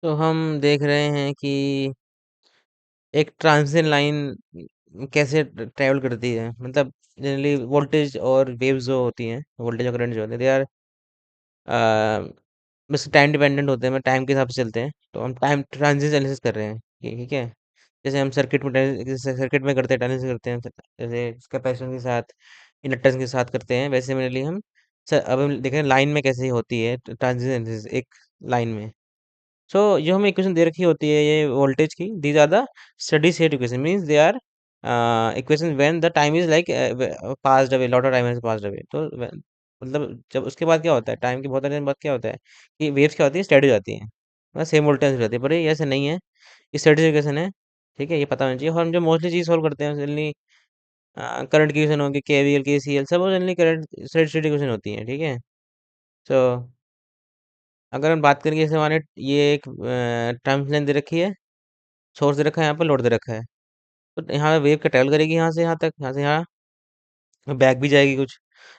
तो हम देख रहे हैं कि एक ट्रांजिशन लाइन कैसे ट्रेवल करती है। मतलब जनरली वोल्टेज और वेव्स जो होती हैं, वोल्टेज और करंट जो होते हैं, दे आर बस टाइम डिपेंडेंट होते हैं। मतलब टाइम के हिसाब से चलते हैं। तो हम टाइम ट्रांजिशन एनालिसिस कर रहे हैं ठीक है। जैसे हम सर्किट में करते हैं, एनालिसिस करते हैं, जैसे कैपेसिटेंस के साथ, इंडक्टेंस के साथ करते हैं, वैसे सिमिलरली हम अब हम देखें लाइन में कैसे होती है ट्रांजिशन एनालिसिस एक लाइन में। सो जो हमें इक्वेशन दे रखी होती है ये वोल्टेज की, these are the steady state equation, means they are equation when the time is like passed away, lot of time has passed away. तो मतलब जब उसके बाद क्या होता है, टाइम के बहुत टाइम बाद क्या होता है कि वेव्स क्या होती है, स्टडी हो जाती है, मतलब सेम वोल्टेज रहती है। पर ये ऐसे नहीं है, ये स्टडी इक्वेशन है। ठीक है, ये पता होना चाहिए। और हम जो मोस्टली चीज सॉल्व करते हैं जनरली करंट की इक्वेशन होगी, केवीएल केसीएल सब जनरली करंट स्टडी इक्वेशन होती है। ठीक है। सो अगर हम बात करें, जैसे हमारे ये एक टाइम लाइन दे रखी है, सोर्स दे रखा है, यहाँ पर लोड दे रखा है। तो यहाँ पे वेव का ट्रेवल करेगी यहाँ से यहाँ तक, यहाँ से यहाँ बैक भी जाएगी कुछ।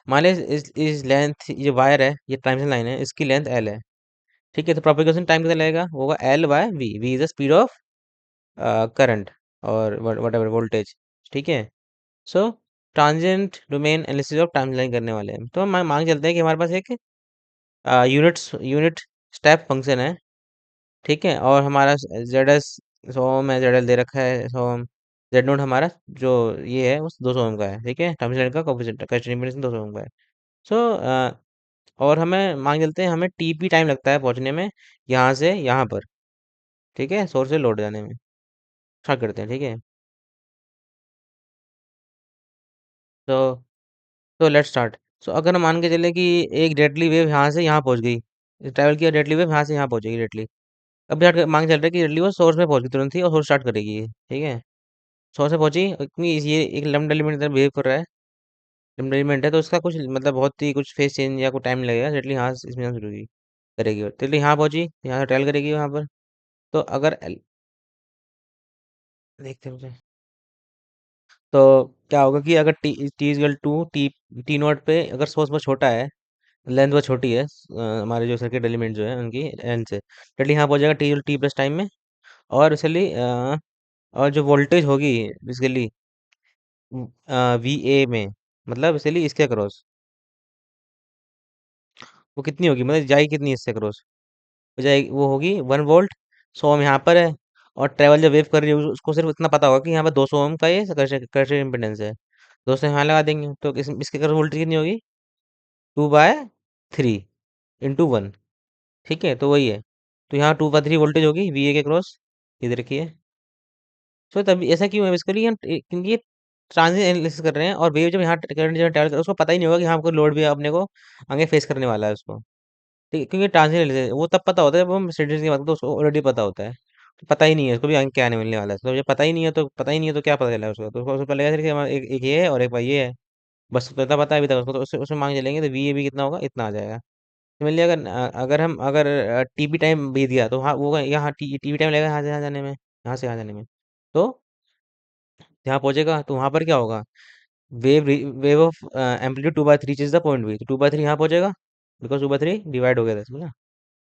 मान लीजिए इस लेंथ, ये वायर है, ये ट्रांसमिशन लाइन है, इसकी लेंथ एल है। ठीक है, तो प्रोपेगेशन टाइम कितना लगेगा, वो होगा L by V. V is the speed of current और वट एवर वोल्टेज। ठीक है। So transient domain analysis of time line करने वाले हैं। तो हम मान चलते हैं कि हमारे पास एक यूनिट स्टेप फंक्शन है। ठीक है, और हमारा जेड एस 100 ओम है, जेड एल दे रखा है 100 ओम। जेड नोट हमारा जो ये है उस 200 ओम का है। ठीक है, टर्मिनल का कोफिशिएंट कैपेसिटी इम्पीडेंस 200 ओम का है। सो और हमें मान चलते हैं हमें टीपी टाइम लगता है पहुंचने में, यहाँ से यहाँ पर। ठीक है, सोर्स से लोड जाने में। स्टार्ट करते हैं। ठीक है। तो लेट्स स्टार्ट। सो अगर हम मान के चले कि एक डेडली वेव यहाँ से यहाँ पहुंच गई, ट्रैवल किया डेडली वेव यहाँ से यहाँ पहुंचेगी डेडली। अब यहाँ मान के चल रहा है कि डेडली वो सोर्स में पहुंच गई तुरंत ही, और सोर्स स्टार्ट करेगी ये। ठीक है, सोर्स में पहुंची, क्योंकि ये एक लैम्डा एलिमेंट तरह बिहेव कर रहा है, लैम्डा एलिमेंट है, तो उसका कुछ मतलब बहुत ही कुछ फेस चेंज या कुछ टाइम लगेगा। डेडली यहाँ से इसमें शुरू करेगी, डेडली यहाँ पहुंची, यहाँ से ट्रैवल करेगी वहाँ पर। तो अगर देखते हैं मुझे, तो क्या होगा कि अगर t is two t, t naught पे अगर सोर्स बहुत छोटा है, लेंथ बहुत छोटी है, हमारे जो सर्किट एलिमेंट जो है उनकी लेंथ से, डेडली यहाँ पहुंचेगा टी प्लस टाइम में। और इसलिए और जो वोल्टेज होगी बेसिकली वी ए में, मतलब इसलिए इसके अक्रॉस वो कितनी होगी, मतलब जाएगी कितनी इससे अक्रॉस, वो जाएगी, वो होगी 1 वोल्ट। 100 ओम यहाँ पर है, और ट्रेवल जब वेव कर रही है उसको सिर्फ इतना पता होगा कि यहाँ पर 200 ओम का ये कर्शर इम्पिडेंस है। 200 यहाँ लगा देंगे, तो इसके अक्रॉस वोल्टेज कितनी होगी, 2/3 इंटू 1। ठीक है, तो वही है। तो यहाँ 2/3 वोल्टेज होगी वी ए के क्रॉस, ये देखिए। सो तभी ऐसा क्यों है, बेसिकली हम क्योंकि ये ट्रांजिट एनालिसिस कर रहे हैं, और वेव जब यहाँ करंट जब ट्रैवल कर उसको पता ही नहीं होगा कि हाँ हमको लोड भी अपने को आगे फेस करने वाला है उसको। ठीक है, क्योंकि ट्रांजिट एनालिसिस वो तब पता होता है जब हम स्टडीज की बात करते हैं, तो उसको ऑलरेडी पता होता है। तो पता ही नहीं है उसको भी आगे क्या आने मिलने वाला है। तो जब पता ही नहीं है तो क्या पता चला उसको, तो उसको पता लगेगा कि हमारा एक ये है और एक भाई ये है, बस तो इतना पता है अभी तक उसको। तो उसमें मांग चलेंगे तो वी ए भी कितना होगा, इतना आ जाएगा। सिमिलरली अगर टीपी टाइम बीत गया, तो हाँ वो यहाँ टीपी टाइम लगेगा यहाँ से यहाँ जाने में, यहाँ से यहाँ जाने में। तो यहाँ पहुंचेगा तो वहां पर क्या होगा, wave of amplitude 2/3 is the point b. तो 2/3 यहाँ पहुंचेगा, बिकॉज 2/3 डिवाइड हो गया था इसमें ना।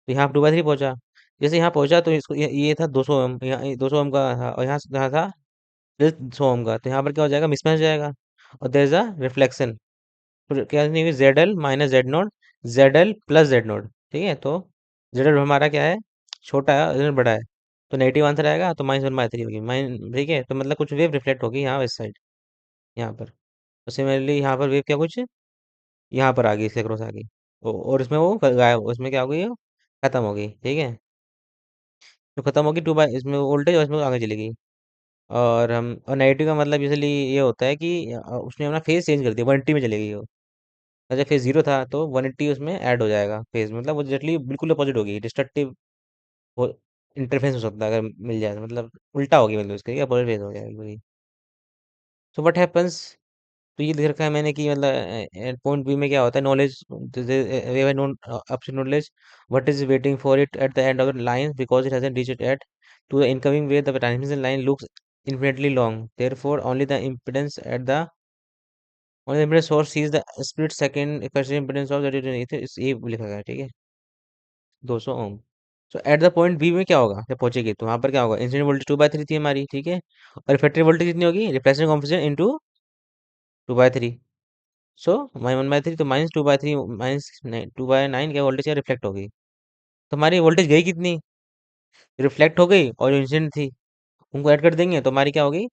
तो यहाँ 2/3 पहुंचा। जैसे यहाँ पहुंचा तो इसको ये था 200 ओम, यहाँ 200 ओम का था, और यहाँ था 100 ओम का। तो यहाँ पर क्या हो जाएगा, मिसमैच हो जाएगा, और देयर इज अ रिफ्लेक्शन। तो क्या नहीं, Z L minus Z note, Z L plus Z note. ठीक है, तो जेड एल हमारा क्या है, छोटा है, जेड बड़ा है, तो नेगेटिव आंसर आएगा, तो -1/3 होगी माइन। ठीक है, तो मतलब कुछ वेव रिफ्लेक्ट होगी यहाँ इस साइड, यहाँ पर। तो सिमिलरली यहाँ पर वेव क्या कुछ यहाँ पर आ गई, इसके क्रॉस आ गई, और इसमें वो गायब, उसमें क्या हो गई, वो खत्म हो गई। ठीक है, तो खत्म होगी इसमें वोल्टेज, और इसमें आगे चली गई। और नेगेटिव का मतलब इसलिए ये होता है कि उसने अपना फेज चेंज कर दिया, 180 में चली गई वो। अच्छा, फेज 0 था तो 180 उसमें ऐड हो जाएगा फेज, मतलब वो डायरेक्टली बिल्कुल अपोजिट होगी, डिस्ट्रक्टिव इंटरफेरेंस हो सकता है अगर मिल जाए तो, मतलब उल्टा होगी, मतलब उसके अपोजिट फेज हो जाएगा। सो व्हाट हैपेंस, तो ये लिख रखा है मैंने कि मतलब पॉइंट बी में क्या होता है, knowledge way have known absolute knowledge what is waiting for it at the end of the line because it hasn't reached it at to the incoming wave. The transmission line looks infinitely long, therefore only the impedance source sees the split second question impedance of the ये लिखा गया है। ठीक है, 200 ओम। सो at the point B में क्या होगा जब पहुंचेगी, तो वहां पर क्या होगा, इंसिडेंट वोल्टेज 2/3 थी हमारी, ठीक है, और रिफ्लेक्टेड वोल्टेज कितनी होगी, रिफ्लेक्शन कॉएफिशिएंट इंटू 2/3। सो -1/3, तो -2/3 -2/9 क्या वोल्टेज क्या रिफ्लेक्ट हो गई, तो हमारी वोल्टेज गई कितनी, रिफ्लेक्ट हो गई, और जो इंसिडेंट थी उनको ऐड कर देंगे तो हमारी क्या होगी,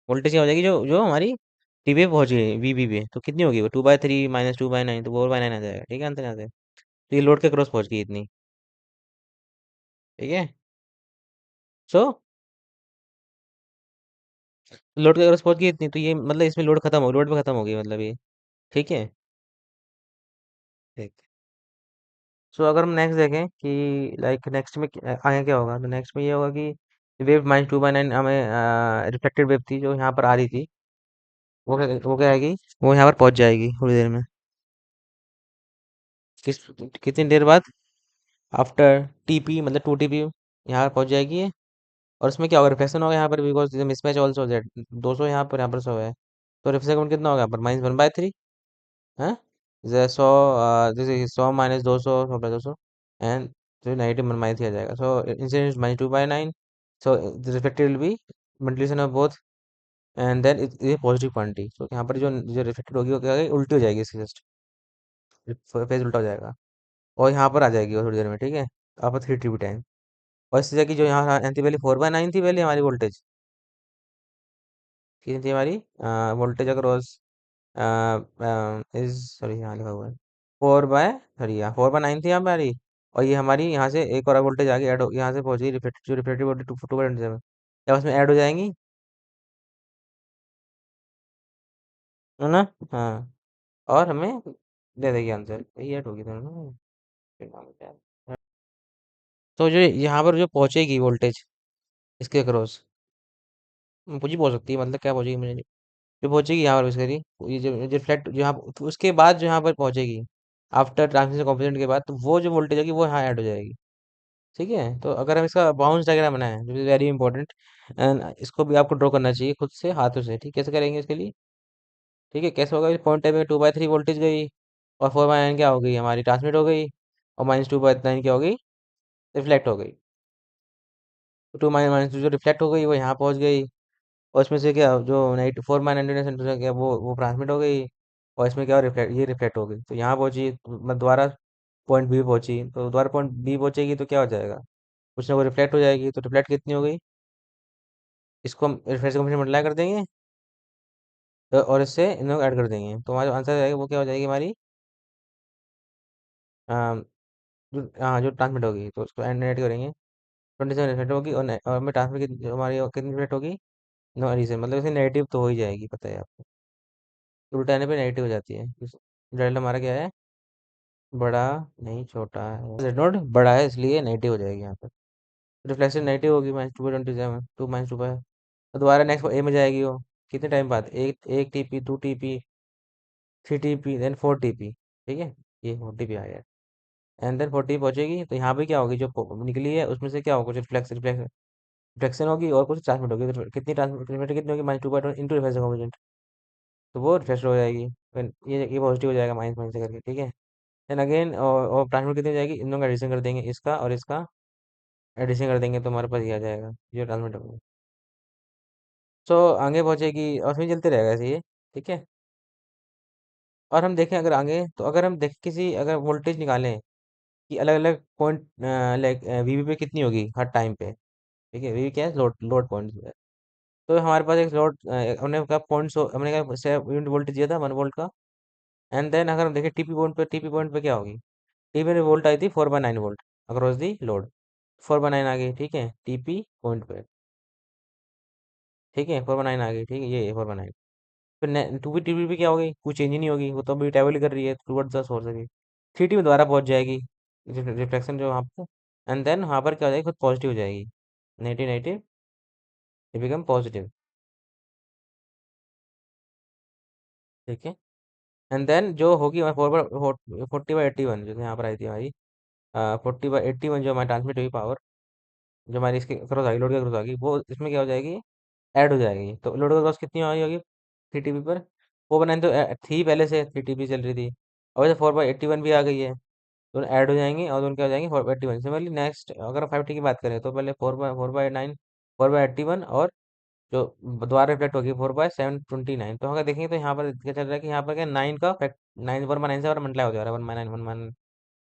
वोल्टेज क्या हो जाएगी, जो जो हमारी टी पे पहुंच गई वी पे, तो कितनी होगी वो, 2/3 -2/9, तो 4/9 आ जाएगा, ठीक है, आंसर यहाँ से। तो ये लोड के क्रॉस पहुंच गई इतनी, ठीक है। सो लोड के क्रॉस पहुंच गई इतनी, तो ये मतलब इसमें लोड खत्म हो, लोड पे खत्म हो गई मतलब ये, ठीक है। ठीक। सो अगर हम नेक्स्ट देखें कि लाइक नेक्स्ट में आगे क्या होगा, तो नेक्स्ट में ये होगा कि वेव -2/9 हमें रिफ्लेक्टेड वेव थी जो यहाँ पर आ रही थी, वो क्या आएगी, वो यहाँ पर पहुंच जाएगी थोड़ी देर में, किस कितनी देर बाद, आफ्टर टीपी मतलब 2 TP यहाँ पर पहुंच जाएगी ये, और उसमें क्या होगा, रिफ्लेक्शन होगा यहाँ पर, बिकॉज मिसमैच ऑल्सो जेड 200 यहाँ पर 100 है, तो रिफ्लेक्शन कितना होगा यहाँ पर, -1/3 है, जैसे 100, जैसे 100 -200, 100 + 200, एंड तो -1/3 आ जाएगा, so incidence -2/9, so reflected will be multiplication of both, and then ये पॉजिटिव क्वांटिटी, तो यहाँ पर जो जो रिफ्लेक्टेड होगी वो क्या होगी, उल्टी हो जाएगी इसकी, जस्ट फेज उल्टा हो जाएगा, और यहाँ पर आ जाएगी वो थोड़ी देर में, ठीक है, आप 3 TP टाइम, और इससे जाएगी जो यहाँ थी पहले 4/9 थी पहले हमारी वोल्टेज, कितनी थी हमारी वोल्टेज अक्रॉस, इज सॉरी यहाँ लिखा हुआ है 4/, यहाँ 4/9 थी हमारी, और ये हमारी यहाँ से एक और वोल्टेज आ गई ऐड, यहाँ से पहुंच गई रिफ्लेक्ट, जो रिफ्लेक्टिव वोल्टेज 2/27, क्या उसमें ऐड हो जाएंगी, है ना, हाँ, और हमें दे देगी आंसर, यही ऐड होगी दोनों ना, फिर नाम क्या है? तो जो यहाँ पर जो पहुंचेगी वोल्टेज इसके अक्रॉस, कुछ ही पहुंच सकती है, मतलब क्या पहुंचेगी मुझे, जो पहुंचेगी यहाँ पर बेसिकली, ये जो रिफ्लेक्ट जो यहाँ, तो उसके बाद जो यहाँ पर पहुंचेगी आफ्टर ट्रांसमिशन कॉम्पोनेंट के बाद, तो वो जो वोल्टेज होगी वो यहाँ ऐड हो जाएगी, ठीक है। तो अगर हम इसका बाउंस डायग्राम बनाएं, जो इज वेरी इंपॉर्टेंट, एंड इसको भी आपको ड्रॉ करना चाहिए खुद से हाथों से, ठीक, कैसे करेंगे इसके लिए, ठीक है, कैसे होगा, पॉइंट टाइप में 2/3 वोल्टेज गई, और 4/9 क्या हो गई हमारी, ट्रांसमिट हो गई, और -2/9 क्या हो गई, रिफ्लेक्ट हो गई, तो 2 - जो रिफ्लेक्ट हो गई वो यहाँ पहुंच गई, और इसमें से क्या जो 4/9 क्या वो ट्रांसमिट हो गई, और इसमें क्या रिफ्लेक्ट, ये रिफ्लेक्ट हो गई, तो यहाँ पहुंची, तो मैं दोबारा पॉइंट बी पहुंची, तो दोबारा पॉइंट बी पहुंचेगी तो क्या हो जाएगा, कुछ ना कुछ रिफ्लेक्ट हो जाएगी, तो रिफ्लेक्ट कितनी हो गई, इसको हम रिफ्रेश कंपनी मल्टीप्लाई कर देंगे, और इससे इन लोग ऐड कर देंगे, तो हमारा जो आंसर आएगा वो क्या हो जाएगी हमारी, जो हाँ जो ट्रांसमिट होगी, तो उसको एंड नेट करेंगे, 27 रिफ्लेक्ट होगी, और में ट्रांसमिट हमारी कितनी रिफ्लेक्ट होगी, नो एडिशन, मतलब इसे नेगेटिव तो हो ही जाएगी, पता है आपको, तो उल्टा आने पे नेगेटिव हो जाती है, रिजल्ट हमारा क्या है, बड़ा नहीं छोटा है, जेड नोट बड़ा है इसलिए नेगेटिव हो जाएगी यहाँ पर, रिफ्लेक्शन नेगेटिव होगी, -2/27, 2 - 2 दोबारा नेक्स्ट ए में जाएगी वो, कितने टाइम बाद, एक TP, 2 TP, 3 TP, then 4 TP, ठीक है, ये 4 TP आ गया, एंड देन 40 पहुंचेगी, तो यहाँ पे क्या होगी, जो निकली है उसमें से क्या होगा, कुछ रिफ्लेक्शन होगी, और कुछ ट्रांसमिट होगी, तो कितनी ट्रांसमिट कितनी होगी, -2/1 इंटू रिफ्लेक्शन कोएफिशिएंट, तो वो रिफ्लेक्शन हो जाएगी, फिर ये पॉजिटिव हो जाएगा, माइनस माइनस से करके, ठीक है, देन अगेन और ट्रांसमिट कितनी हो जाएगी, इन दोनों का एडिशन कर देंगे, इसका और इसका एडिशन कर देंगे, तो हमारे पास ये आ जाएगा, ये ट्रांसमिट होगा, सो आगे पहुंचेगी, और फिर चलते रहेगा ऐसे ये, ठीक है। और हम देखें अगर आगे, तो अगर हम देखें किसी अगर वोल्टेज निकालें कि अलग अलग पॉइंट, लाइक वीवी पे कितनी होगी हर टाइम पे, ठीक है, वीवी क्या है, लोड लोड पॉइंट है, तो हमारे पास एक लोड, हमने कहा पॉइंट, हमने कहा यूनिट वोल्टेज दिया था 1 वोल्ट का, एंड देन अगर हम देखें टीपी पॉइंट पे क्या होगी, टीपी में वोल्ट आई थी 4/9 वोल्ट अक्रॉस दी लोड, 4/9 आ गई, ठीक है, टीपी पॉइंट पे, ठीक है, 4/9 आ गई, ठीक है, ये 4/9, फिर टू बी टीपी पे क्या होगी, कुछ चेंज ही नहीं होगी, वो तो अभी ट्रेवल कर रही है टूवर्ड्स द सोर्स अभी, 3 TP में दोबारा पहुंच जाएगी, रिफ्लेक्शन जो वहाँ पे, एंड देन वहाँ पर क्या हो जाएगी, खुद पॉजिटिव हो जाएगी, नेगेटिव नेगेटिव, ये बिकम पॉजिटिव, ठीक है, एंड देन जो होगी हमारी 40/81 जो यहाँ पर आई थी हमारी, 40/81 जो हमारी ट्रांसमिट हुई पावर, जो हमारी इसके क्रॉस आ गई, लोड के क्रॉस आ गई, वो इसमें क्या हो जाएगी, ऐड हो जाएगी, तो लोड के क्रॉस कितनी आई होगी 3 TP पर, 4/9 तो थी पहले से, 3 TP चल रही थी, और वैसे 4/81 भी आ गई है, दोनों ऐड हो जाएंगे और दोनों क्या हो जाएंगे 4/81। सिमिलरली नेक्स्ट अगर 5t की बात करें तो पहले 4/9, 4/81, और जो दोबारा रिफ्लेक्ट होगी 4/729। तो अगर देखेंगे तो यहाँ पर क्या चल रहा है कि यहाँ पर क्या 9 का फैक्ट 9 1/9 से और मल्टीप्लाई हो जा रहा है 1/9 1/9।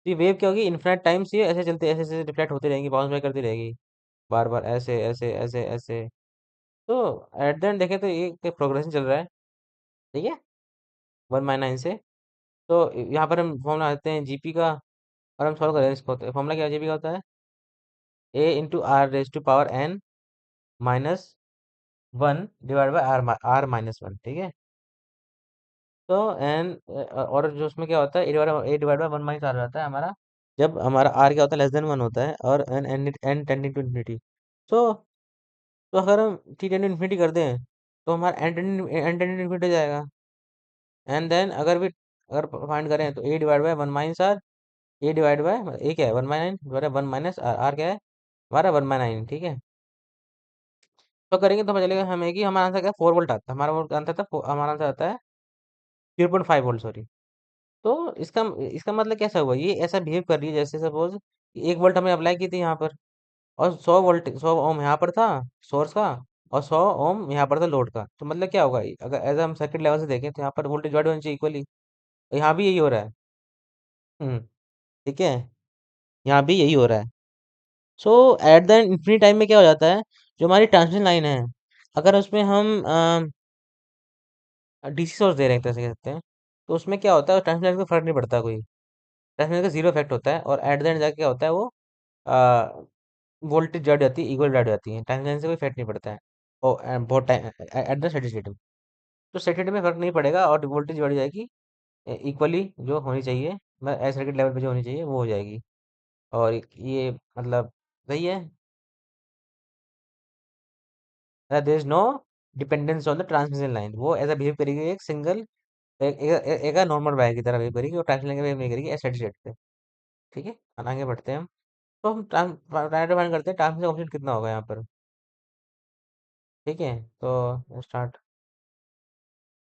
तो ये वेव क्या होगी, इन्फिनिट टाइम्स ये ऐसे चलते ऐसे ऐसे रिफ्लेक्ट होती रहेगी, बाउंस बैक करती रहेगी बार बार ऐसे ऐसे ऐसे ऐसे। तो एट द एंड देखें तो ये प्रोग्रेशन चल रहा है, ठीक है, 1/9 से। तो यहाँ पर हम फॉर्मूला आते हैं जीपी का, और हम सॉल्व करें इसको। फॉर्मूला क्या जीपी का होता है, a × r⁻⁴ minus 1 divide by r−1, ठीक है। तो एन और जो उसमें क्या होता है, a डिवाइड बाई 1 - r रहता है हमारा, जब हमारा r क्या होता है, लेस देन 1 होता है, और एन टेंडिंग टू इन्फिनिटी। तो तो अगर हम t टेंडिंग टू इन्फिनिटी कर दें तो हमारा एन टेंडिंग टू इन्फिनिटी जाएगा। एंड देन अगर फाइंड करें तो a/1 - r, a divide by a क्या है 1/9 डिवाइड बाय 1 - r क्या है हमारा 1/9, ठीक है। तो करेंगे तो पता चलेगा हमें कि हमारा आंसर क्या है, 4 वोल्ट आता है। हमारा आंसर आता है 0.5 वोल्ट, सॉरी। तो इसका मतलब कैसा हुआ, ये ऐसा बिहेव कर रही है जैसे सपोज 1 वोल्ट हमने अप्लाई की थी यहाँ पर, और 100 ओम यहाँ पर था सोर्स का, और 100 ओम यहाँ पर था लोड का। तो मतलब क्या होगा, अगर एज हम सर्किट लेवल से देखें तो यहाँ पर वोल्टेज डिवाइड होनी चाहिए इक्वली। यहाँ भी यही हो रहा है। हम्म, ठीक है, यहाँ भी यही हो रहा है। सो एट द इन्फिनिट टाइम में क्या हो जाता है, जो हमारी ट्रांसमिशन लाइन है, अगर उसमें हम डीसी सोर्स दे रहे हैं, एक तरह से कह सकते हैं, तो उसमें क्या होता है, ट्रांसमिशन लाइन को फर्क नहीं पड़ता कोई, ट्रांसमिशन का जीरो इफेक्ट होता है, और एट द एंड जाके क्या होता है, वो वोल्टेज जड़ जाती है, इक्वल जड़ जाती है, ट्रांसमिशन से कोई इफेक्ट नहीं पड़ता है। और बहुत time at the steady state में, तो स्टेडी स्टेट में फर्क नहीं पड़ेगा, और वोल्टेज बढ़ जाएगी इक्वली जो होनी चाहिए, एज सर्किट लेवल पे जो होनी चाहिए वो हो जाएगी। और ये मतलब सही है, there is no dependence on the transmission line, वो ऐसा बिहेव करेगी एक सिंगल एक नॉर्मल वायर की तरह बिहेव करेगी, और ट्रांसमिशन लाइन बिहेव नहीं करेगी एज स्टेडी स्टेट पे, ठीक है। अब आगे बढ़ते हैं हम। तो हम फाइंड करते हैं ट्रांसमिशन ऑप्शन कितना होगा यहाँ पर, ठीक है। तो स्टार्ट।